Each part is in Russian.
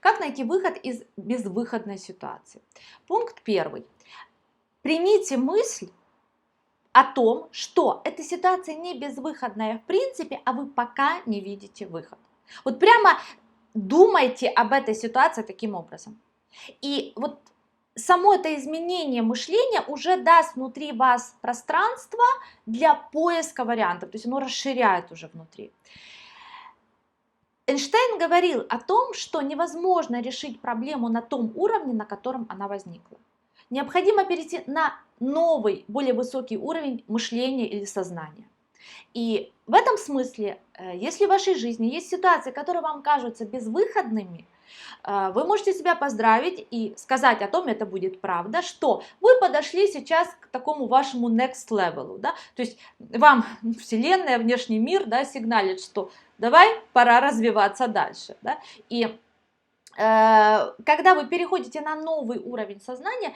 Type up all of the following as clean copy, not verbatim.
Как найти выход из безвыходной ситуации? Пункт первый. Примите мысль о том, что эта ситуация не безвыходная в принципе, а вы пока не видите выход. Вот прямо думайте об этой ситуации таким образом. И вот само это изменение мышления уже даст внутри вас пространство для поиска вариантов, то есть оно расширяет уже внутри. Эйнштейн говорил о том, что невозможно решить проблему на том уровне, на котором она возникла. Необходимо перейти на новый, более высокий уровень мышления или сознания. И в этом смысле, если в вашей жизни есть ситуации, которые вам кажутся безвыходными, вы можете себя поздравить и сказать о том, это будет правда, что вы подошли сейчас к такому вашему next level. Да? То есть вам Вселенная, внешний мир, да, сигналит, что давай, пора развиваться дальше. Да? И когда вы переходите на новый уровень сознания,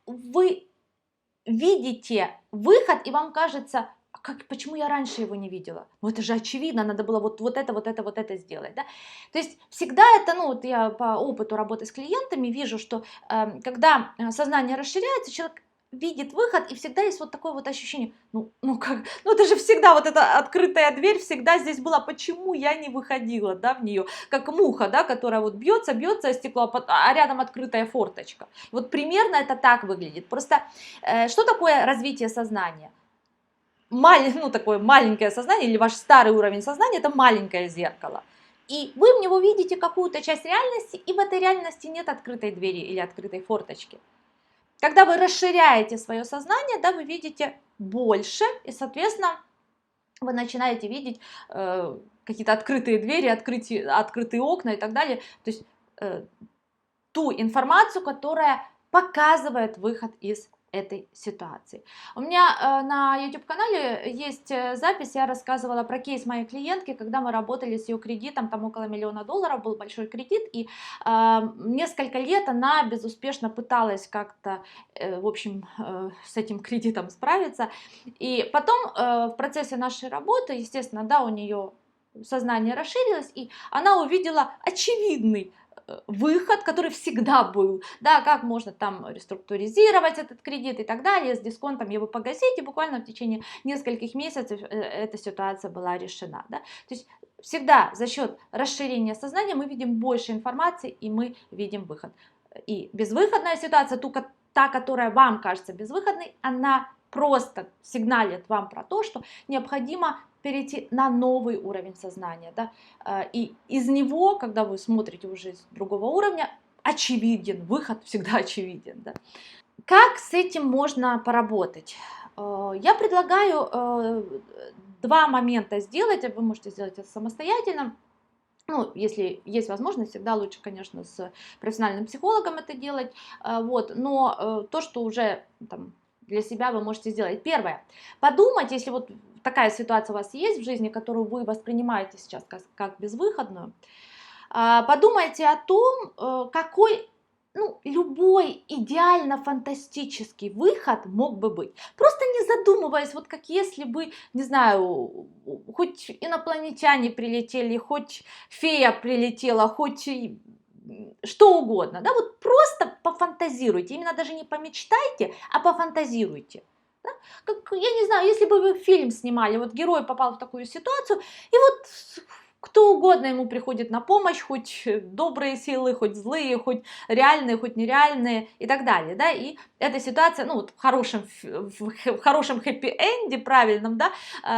вы видите выход, и вам кажется, почему я раньше его не видела? Ну это же очевидно, надо было вот это сделать. Да? То есть всегда это, ну вот я по опыту работы с клиентами вижу, что когда сознание расширяется, человек видит выход, и всегда есть вот такое вот ощущение, ну это же всегда вот эта открытая дверь, всегда здесь была, почему я не выходила, да, в нее, как муха, да, которая вот бьется о стекло, а рядом открытая форточка. Вот примерно это так выглядит. Просто что такое развитие сознания? Такое маленькое сознание или ваш старый уровень сознания — это маленькое зеркало. И вы в него видите какую-то часть реальности, и в этой реальности нет открытой двери или открытой форточки. Когда вы расширяете свое сознание, да, вы видите больше, и, соответственно, вы начинаете видеть какие-то открытые двери, открытые окна и так далее. То есть ту информацию, которая показывает выход из этой ситуации. У меня на YouTube-канале есть запись, я рассказывала про кейс моей клиентки, когда мы работали с ее кредитом, там около $1 миллиона был большой кредит, и несколько лет она безуспешно пыталась как-то, в общем, с этим кредитом справиться. И потом в процессе нашей работы, естественно, да, у нее сознание расширилось, и она увидела очевидный выход, который всегда был, да, как можно там реструктуризировать этот кредит и так далее, с дисконтом его погасить, и буквально в течение нескольких месяцев эта ситуация была решена, да. То есть всегда за счет расширения сознания мы видим больше информации, и мы видим выход. И безвыходная ситуация, та, которая вам кажется безвыходной, она просто сигналит вам про то, что необходимо перейти на новый уровень сознания, да, и из него, когда вы смотрите уже с другого уровня, очевиден, выход всегда очевиден, да. Как с этим можно поработать? Я предлагаю два момента сделать, вы можете сделать это самостоятельно. Ну, если есть возможность, всегда лучше, конечно, с профессиональным психологом это делать, вот, но то, что уже там для себя вы можете сделать. Первое, подумать, если вот такая ситуация у вас есть в жизни, которую вы воспринимаете сейчас как безвыходную, подумайте о том, какой, ну, любой идеально фантастический выход мог бы быть. Просто не задумываясь, вот как если бы, не знаю, хоть инопланетяне прилетели, хоть фея прилетела, хоть что угодно, да, вот просто пофантазируйте, именно даже не помечтайте, а пофантазируйте. Да? Как, я не знаю, если бы вы фильм снимали, вот герой попал в такую ситуацию, и вот кто угодно ему приходит на помощь, хоть добрые силы, хоть злые, хоть реальные, хоть нереальные и так далее, да, и эта ситуация, ну, вот в хорошем хэппи-энде, правильном, да,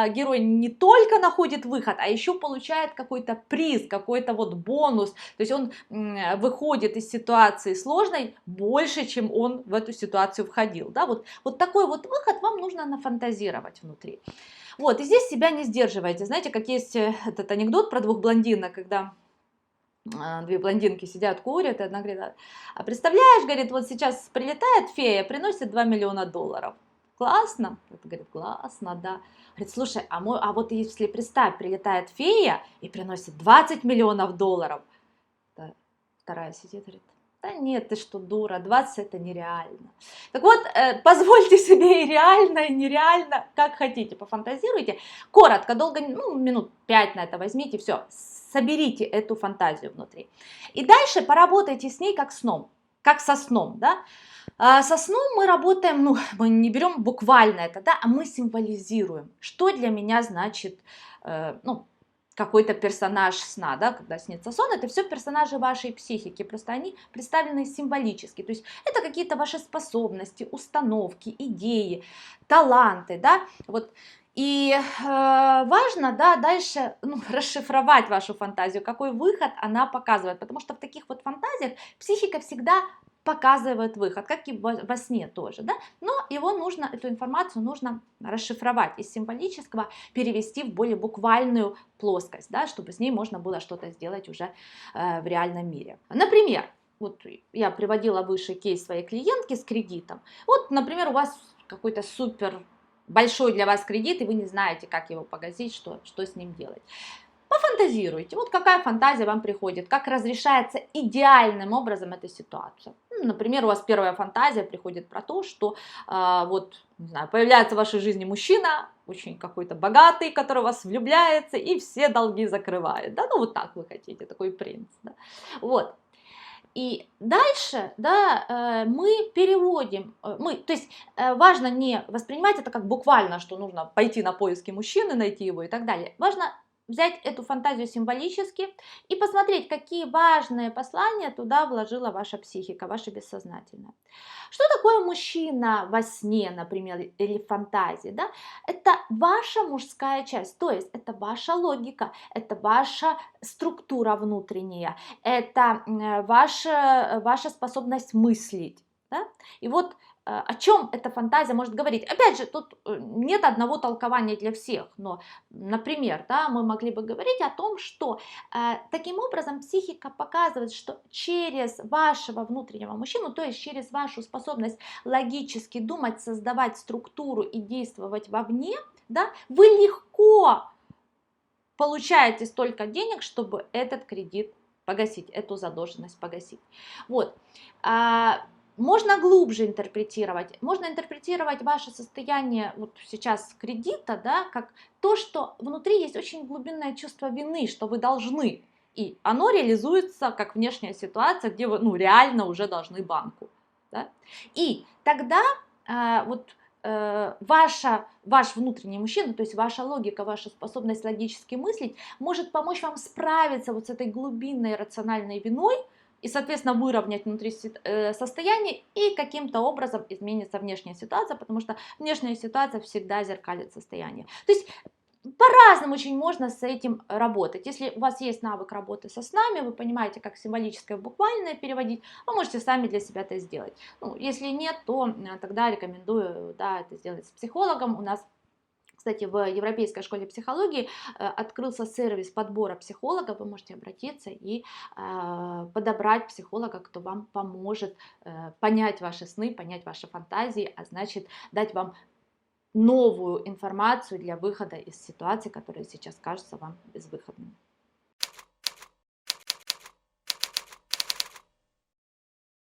герой не только находит выход, а еще получает какой-то приз, какой-то вот бонус, то есть он выходит из ситуации сложной больше, чем он в эту ситуацию входил, да, вот такой вот выход вам нужно нафантазировать внутри. Вот, и здесь себя не сдерживайте. Знаете, как есть этот анекдот про двух блондинок, когда две блондинки сидят, курят, и одна говорит, а представляешь, говорит, вот сейчас прилетает фея, приносит $2 миллиона. Классно? Это говорит, классно, да. Говорит, слушай, а вот если, представь, прилетает фея и приносит $20 миллионов. Да, вторая сидит, говорит, да нет, ты что, дура, 20 это нереально. Так вот, позвольте себе и реально, и нереально, как хотите, пофантазируйте. Коротко, долго, ну, минут 5 на это возьмите, все. соберите эту фантазию внутри. И дальше поработайте с ней как сном, как со сном, да. Со сном мы работаем, ну, мы не берем буквально это, да, а мы символизируем, что для меня значит, ну, какой-то персонаж сна, да, когда снится сон, это все персонажи вашей психики, просто они представлены символически, то есть это какие-то ваши способности, установки, идеи, таланты, да, вот. И важно, да, дальше, ну, расшифровать вашу фантазию, какой выход она показывает, потому что в таких вот фантазиях психика всегда показывает выход, как и во сне тоже, да, но его нужно, эту информацию нужно расшифровать из символического, перевести в более буквальную плоскость, да, чтобы с ней можно было что-то сделать уже в реальном мире. Например, вот я приводила выше кейс своей клиентки с кредитом, вот, например, у вас какой-то супер большой для вас кредит, и вы не знаете, как его погасить, что с ним делать. Пофантазируйте, вот какая фантазия вам приходит, как разрешается идеальным образом эта ситуация. Например, у вас первая фантазия приходит про то, что вот, не знаю, появляется в вашей жизни мужчина, очень какой-то богатый, который в вас влюбляется и все долги закрывает, да, ну вот так вы хотите, такой принц, да? Вот. И дальше, да, мы переводим, то есть важно не воспринимать это как буквально, что нужно пойти на поиски мужчины, найти его и так далее. Важно взять эту фантазию символически и посмотреть, какие важные послания туда вложила ваша психика, ваше бессознательное. Что такое мужчина во сне, например, или в фантазии? Да? Это ваша мужская часть, то есть это ваша логика, это ваша структура внутренняя, это ваша способность мыслить. Да? И вот о чем эта фантазия может говорить. Опять же, тут нет одного толкования для всех, но, например, да, мы могли бы говорить о том, что таким образом психика показывает, что через вашего внутреннего мужчину, то есть через вашу способность логически думать, создавать структуру и действовать вовне, да, вы легко получаете столько денег, чтобы этот кредит погасить, эту задолженность погасить. Вот. Можно глубже интерпретировать. Можно интерпретировать ваше состояние вот сейчас кредита, да, как то, что внутри есть очень глубинное чувство вины, что вы должны. И оно реализуется как внешняя ситуация, где вы реально уже должны банку. Да? И тогда ваш внутренний мужчина, то есть ваша логика, ваша способность логически мыслить, может помочь вам справиться вот с этой глубинной рациональной виной, и, соответственно, выровнять внутри состояние, и каким-то образом изменится внешняя ситуация, потому что внешняя ситуация всегда зеркалит состояние. То есть по-разному очень можно с этим работать. Если у вас есть навык работы со снами, вы понимаете, как символическое в буквальное переводить, вы можете сами для себя это сделать. Ну, если нет, то тогда рекомендую, да, это сделать с психологом. У нас, кстати, в Европейской школе психологии открылся сервис подбора психолога. Вы можете обратиться и подобрать психолога, кто вам поможет понять ваши сны, понять ваши фантазии, а значит дать вам новую информацию для выхода из ситуации, которая сейчас кажется вам безвыходной.